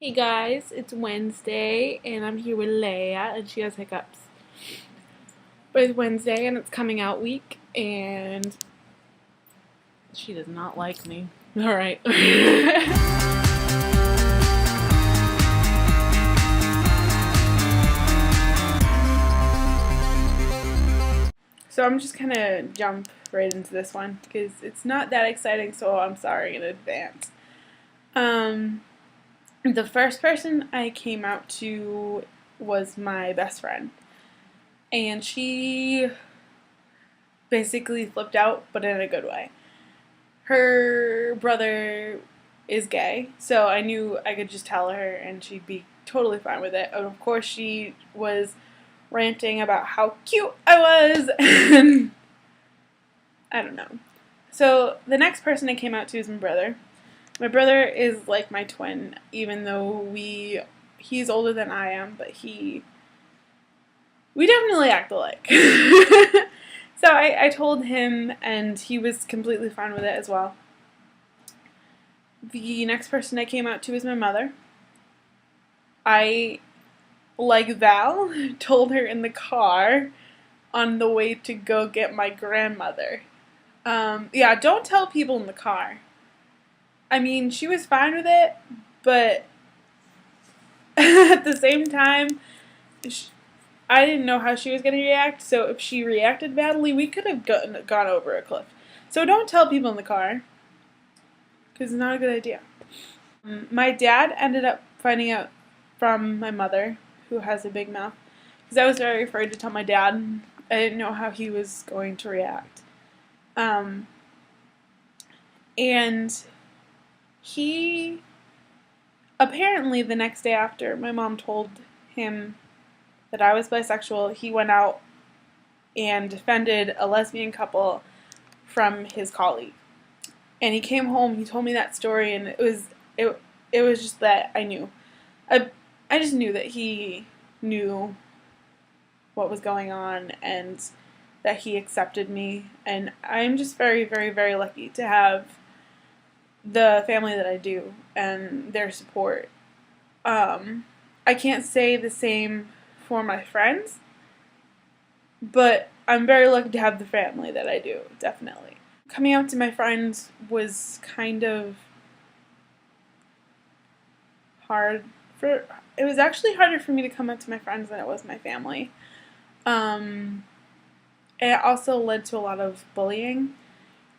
Hey guys, it's Wednesday and I'm here with Leia and she has hiccups. But it's Wednesday and it's coming out week and she does not like me. Alright. So I'm just gonna jump right into this one because it's not that exciting, so I'm sorry in advance. The first person I came out to was my best friend. And she basically flipped out, but in a good way. Her brother is gay, so I knew I could just tell her and she'd be totally fine with it. And of course she was ranting about how cute I was, and I don't know. So the next person I came out to is my brother. My brother is like my twin, even though he's older than I am, but we definitely act alike. So I told him, and he was completely fine with it as well. The next person I came out to is my mother. I, like Val, told her in the car on the way to go get my grandmother. Yeah, don't tell people in the car. I mean, she was fine with it, but at the same time, I didn't know how she was going to react, so if she reacted badly, we could have gone over a cliff. So don't tell people in the car, because it's not a good idea. My dad ended up finding out from my mother, who has a big mouth, because I was very afraid to tell my dad. I didn't know how he was going to react. And he, apparently the next day after my mom told him that I was bisexual, he went out and defended a lesbian couple from his colleague. And he came home, he told me that story, and it was just that I knew. I just knew that he knew what was going on and that he accepted me. And I'm just very, very, very lucky to have the family that I do and their support. I can't say the same for my friends, but I'm very lucky to have the family that I do, definitely. Coming out to my friends was kind of hard. It was actually harder for me to come out to my friends than it was my family. It also led to a lot of bullying,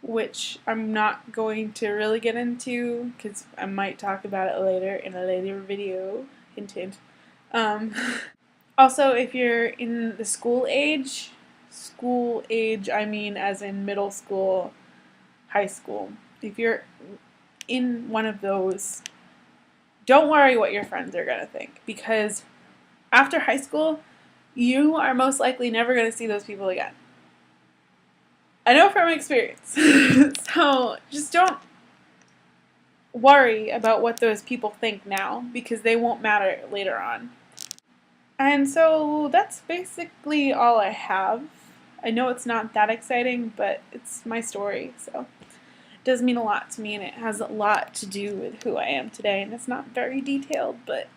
which I'm not going to really get into because I might talk about it later in a later video. Hint, hint. Also, if you're in the school age, I mean as in middle school, high school, if you're in one of those, don't worry what your friends are going to think, because after high school, you are most likely never going to see those people again. I know from experience. So just don't worry about what those people think now, because they won't matter later on. And so that's basically all I have. I know it's not that exciting, but it's my story, so it does mean a lot to me, and it has a lot to do with who I am today, and it's not very detailed, but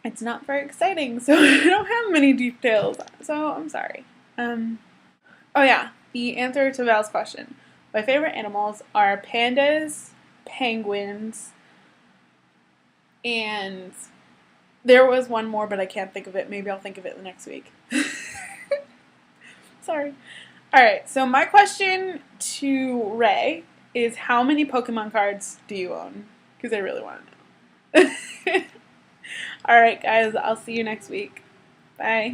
it's not very exciting, so I don't have many details, so I'm sorry. Oh yeah, the answer to Val's question. My favorite animals are pandas, penguins, and there was one more, but I can't think of it. Maybe I'll think of it the next week. Sorry. Alright, so my question to Ray is, how many Pokemon cards do you own? Because I really want to know. Alright guys, I'll see you next week. Bye.